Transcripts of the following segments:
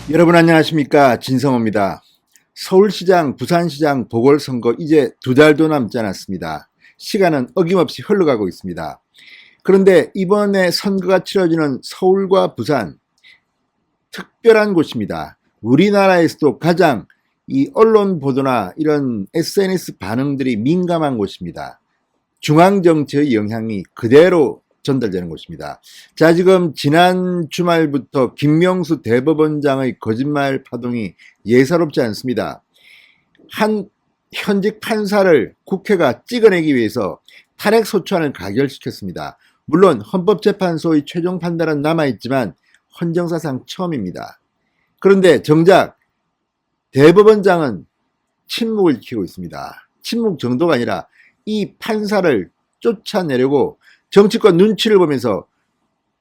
여러분 안녕하십니까, 진성호입니다. 서울시장, 부산시장 보궐선거 이제 2달도 남지 않았습니다. 시간은 어김없이 흘러가고 있습니다. 그런데 이번에 선거가 치러지는 서울과 부산, 특별한 곳입니다. 우리나라에서도 가장 이 언론 보도나 이런 SNS 반응들이 민감한 곳입니다. 중앙정치의 영향이 그대로 전달되는 곳입니다. 자, 지금 지난 주말부터 김명수 대법원장의 거짓말 파동이 예사롭지 않습니다. 한 현직 판사를 국회가 찍어내기 위해서 탄핵소추안을 가결시켰습니다. 물론 헌법재판소의 최종 판단은 남아있지만 헌정사상 처음입니다. 그런데 정작 대법원장은 침묵을 지키고 있습니다. 침묵 정도가 아니라 이 판사를 쫓아내려고 정치권 눈치를 보면서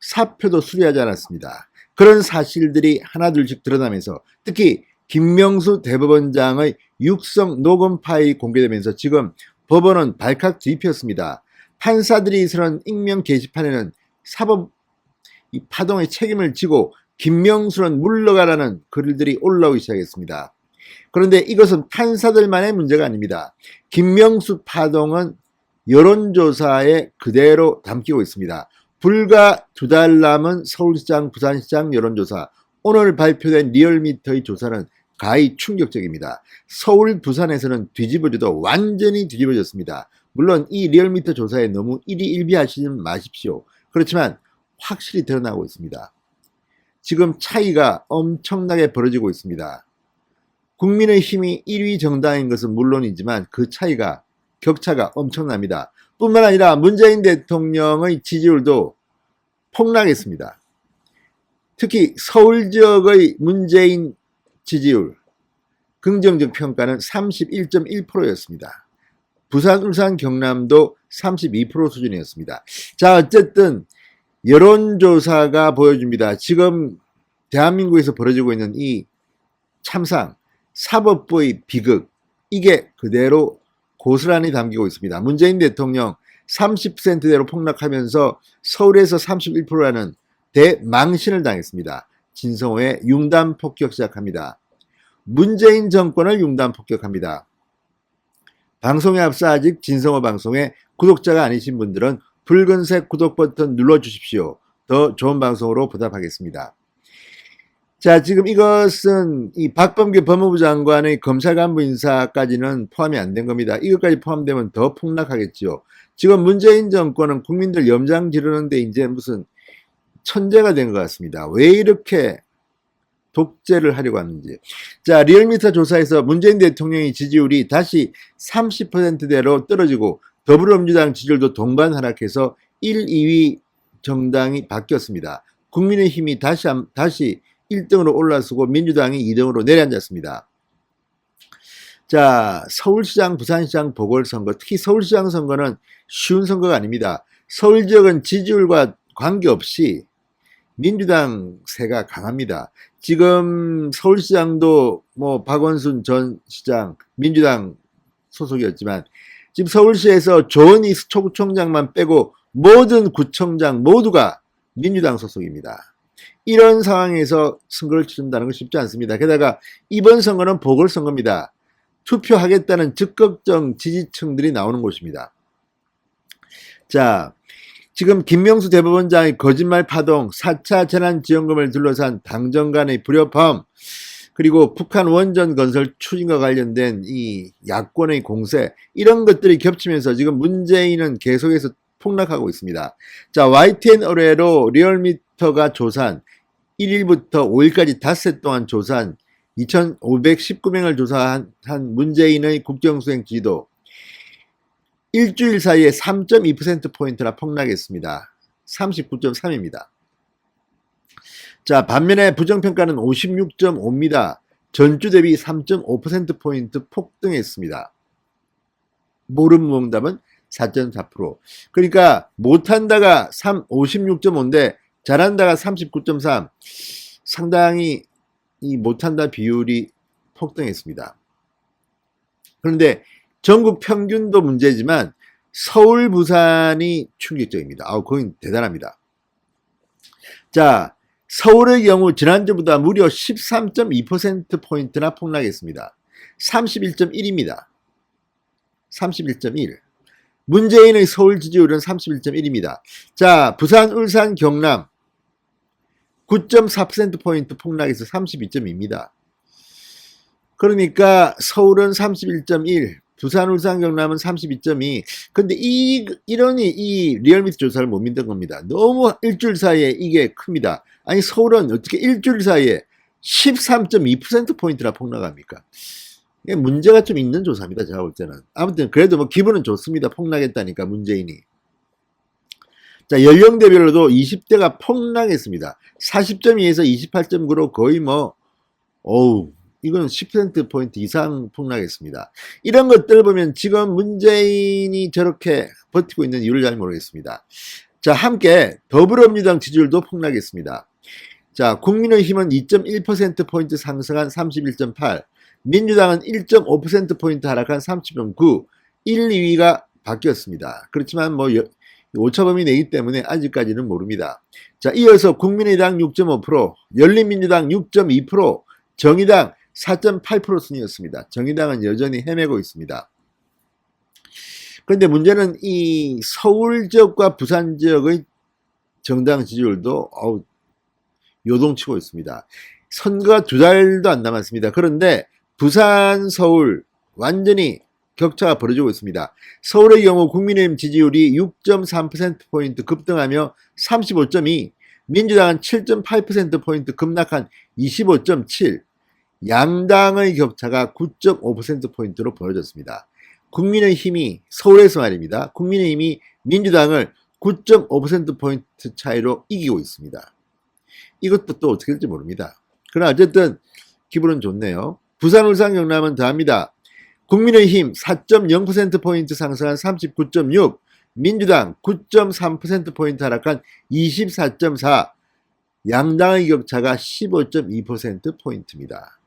사표도 수리하지 않았습니다. 그런 사실들이 하나둘씩 드러나면서 특히 김명수 대법원장의 육성 녹음 파일이 공개되면서 지금 법원은 발칵 뒤집혔습니다. 판사들이 쓰는 익명 게시판에는 사법 이 파동의 책임을 지고 김명수는 물러가라는 글들이 올라오기 시작했습니다. 그런데 이것은 판사들만의 문제가 아닙니다. 김명수 파동은 여론조사에 그대로 담기고 있습니다. 불과 2달 남은 서울시장, 부산시장 여론조사, 오늘 발표된 리얼미터의 조사는 가히 충격적입니다. 서울, 부산에서는 뒤집어져도 완전히 뒤집어졌습니다. 물론 이 리얼미터 조사에 너무 일희일비하시지 마십시오. 그렇지만 확실히 드러나고 있습니다. 지금 차이가 엄청나게 벌어지고 있습니다. 국민의힘이 1위 정당인 것은 물론이지만 그 차이가 격차가 엄청납니다. 뿐만 아니라 문재인 대통령의 지지율도 폭락했습니다. 특히 서울 지역의 문재인 지지율, 긍정적 평가는 31.1%였습니다. 부산, 울산, 경남도 32% 수준이었습니다. 자, 어쨌든 여론조사가 보여줍니다. 지금 대한민국에서 벌어지고 있는 이 참상, 사법부의 비극, 이게 그대로 고스란히 담기고 있습니다. 문재인 대통령 30%대로 폭락하면서 서울에서 31%라는 대망신을 당했습니다. 진성호의 융단 폭격 시작합니다. 문재인 정권을 융단 폭격합니다. 방송에 앞서 아직 진성호 방송에 구독자가 아니신 분들은 붉은색 구독 버튼 눌러주십시오. 더 좋은 방송으로 보답하겠습니다. 자, 지금 이것은 이 박범계 법무부 장관의 검찰 간부 인사까지는 포함이 안 된 겁니다. 이것까지 포함되면 더 폭락하겠죠. 지금 문재인 정권은 국민들 염장 지르는데 이제 무슨 천재가 된 것 같습니다. 왜 이렇게 독재를 하려고 하는지. 자, 리얼미터 조사에서 문재인 대통령의 지지율이 다시 30%대로 떨어지고 더불어민주당 지지율도 동반 하락해서 1, 2위 정당이 바뀌었습니다. 국민의힘이 다시 1등으로 올라서고 민주당이 2등으로 내려앉았습니다. 자, 서울시장, 부산시장 보궐선거, 특히 서울시장 선거는 쉬운 선거가 아닙니다. 서울 지역은 지지율과 관계없이 민주당 세가 강합니다. 지금 서울시장도 뭐 박원순 전 시장 민주당 소속이었지만 지금 서울시에서 조은희 서초구청장만 빼고 모든 구청장 모두가 민주당 소속입니다. 이런 상황에서 선거를 치른다는 건 쉽지 않습니다. 게다가 이번 선거는 보궐선거입니다. 투표하겠다는 적극적 지지층들이 나오는 곳입니다. 자, 지금 김명수 대법원장의 거짓말 파동, 4차 재난지원금을 둘러싼 당정 간의 불협화음, 그리고 북한 원전 건설 추진과 관련된 이 야권의 공세, 이런 것들이 겹치면서 지금 문재인은 계속해서 폭락하고 있습니다. 자, YTN 의뢰로 리얼미터가 조사한 1일부터 5일까지 닷새 동안 조사한 2,519명을 조사한 문재인의 국정수행 지지도 일주일 사이에 3.2%포인트나 폭락했습니다. 39.3입니다. 자, 반면에 부정평가는 56.5입니다. 전주 대비 3.5%포인트 폭등했습니다. 모름무응답은 4.4%. 그러니까 못한다가 56.5인데 잘한다가 39.3. 상당히 이 못한다 비율이 폭등했습니다. 그런데 전국 평균도 문제지만 서울, 부산이 충격적입니다. 거긴 대단합니다. 자, 서울의 경우 지난주보다 무려 13.2%포인트나 폭락했습니다. 31.1입니다. 31.1. 문재인의 서울 지지율은 31.1입니다. 자, 부산, 울산, 경남 9.4%포인트 폭락해서 32.2입니다. 그러니까 서울은 31.1, 부산, 울산, 경남은 32.2. 근데 이러니 이 리얼미터 조사를 못 믿는 겁니다. 너무 일주일 사이에 이게 큽니다. 아니, 서울은 어떻게 일주일 사이에 13.2%포인트나 폭락합니까? 이게 문제가 좀 있는 조사입니다. 제가 볼 때는. 아무튼 그래도 뭐 기분은 좋습니다. 폭락했다니까 문재인이. 자, 연령대별로도 20대가 폭락했습니다. 40.2에서 28.9로 거의 뭐 이건 10%포인트 이상 폭락했습니다. 이런 것들을 보면 지금 문재인이 저렇게 버티고 있는 이유를 잘 모르겠습니다. 자, 함께 더불어민주당 지지율도 폭락했습니다. 자, 국민의힘은 2.1%포인트 상승한 31.8, 민주당은 1.5%포인트 하락한 30.9, 1, 2위가 바뀌었습니다. 그렇지만 뭐 오차범위 내기 때문에 아직까지는 모릅니다. 자, 이어서 국민의당 6.5%, 열린민주당 6.2%, 정의당 4.8% 순이었습니다. 정의당은 여전히 헤매고 있습니다. 그런데 문제는 이 서울 지역과 부산 지역의 정당 지지율도 요동치고 있습니다. 선거가 2달도 안 남았습니다. 그런데 부산, 서울 완전히 격차가 벌어지고 있습니다. 서울의 경우 국민의힘 지지율이 6.3%포인트 급등하며 35.2, 민주당은 7.8%포인트 급락한 25.7, 양당의 격차가 9.5%포인트로 벌어졌습니다. 국민의힘이, 서울에서 말입니다. 국민의힘이 민주당을 9.5%포인트 차이로 이기고 있습니다. 이것도 또 어떻게 될지 모릅니다. 그러나 어쨌든 기분은 좋네요. 부산, 울산, 경남은 더합니다. 국민의힘 4.0%포인트 상승한 39.6, 민주당 9.3%포인트 하락한 24.4, 양당의 격차가 15.2%포인트입니다.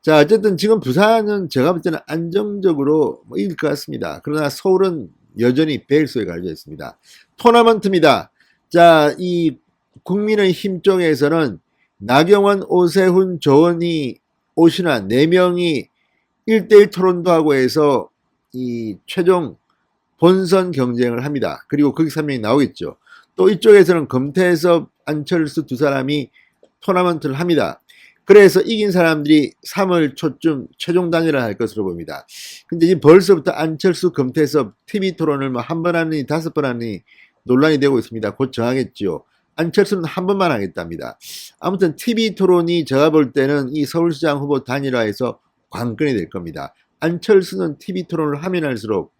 자, 어쨌든 지금 부산은 제가 볼 때는 안정적으로 이길 것 같습니다. 그러나 서울은 여전히 베일소에 갈려 있습니다. 토너먼트입니다. 자, 이 국민의힘 쪽에서는 나경원, 오세훈, 조원희, 오신환 4명이 1대1 토론도 하고 해서 이 최종 본선 경쟁을 합니다. 그리고 거기서 3명이 나오겠죠. 또 이쪽에서는 금태섭, 안철수 2사람이 토너먼트를 합니다. 그래서 이긴 사람들이 3월 초쯤 최종 단일화 할 것으로 봅니다. 근데 지금 벌써부터 안철수, 금태섭 TV 토론을 뭐 한 번 하니 5번 하니 논란이 되고 있습니다. 곧 정하겠죠. 안철수는 한 번만 하겠답니다. 아무튼 TV 토론이 제가 볼 때는 이 서울시장 후보 단일화에서 관건이 될 겁니다. 안철수는 TV 토론을 하면 할수록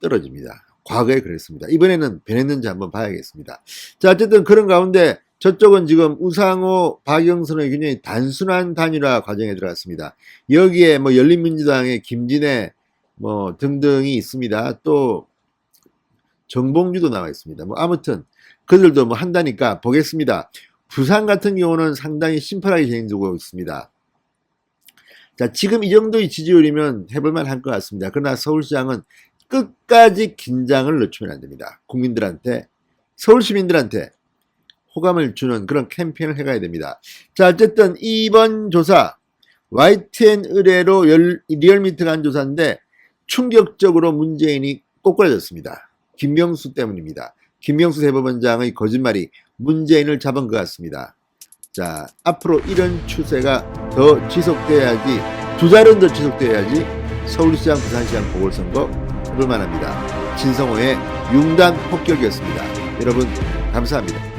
떨어집니다. 과거에 그랬습니다. 이번에는 변했는지 한번 봐야겠습니다. 자, 어쨌든 그런 가운데 저쪽은 지금 우상호, 박영선의 굉장히 단순한 단일화 과정에 들어갔습니다. 여기에 뭐 열린민주당의 김진애 뭐 등등이 있습니다. 또 정봉주도 나와 있습니다. 뭐 아무튼 그들도 뭐 한다니까 보겠습니다. 부산 같은 경우는 상당히 심플하게 진행되고 있습니다. 자, 지금 이 정도의 지지율이면 해볼만 할 것 같습니다. 그러나 서울시장은 끝까지 긴장을 늦추면 안 됩니다. 국민들한테, 서울 시민들한테 호감을 주는 그런 캠페인을 해가야 됩니다. 자, 어쨌든 이번 조사 YTN 의뢰로 리얼미터가 한 조사인데 충격적으로 문재인이 꼬꾸라졌습니다. 김명수 때문입니다. 김명수 대법원장의 거짓말이 문재인을 잡은 것 같습니다. 자, 앞으로 이런 추세가 더 지속돼야지, 2달은 더 지속돼야지 서울시장, 부산시장 보궐선거 해볼만합니다. 진성호의 융단 폭격이었습니다. 여러분 감사합니다.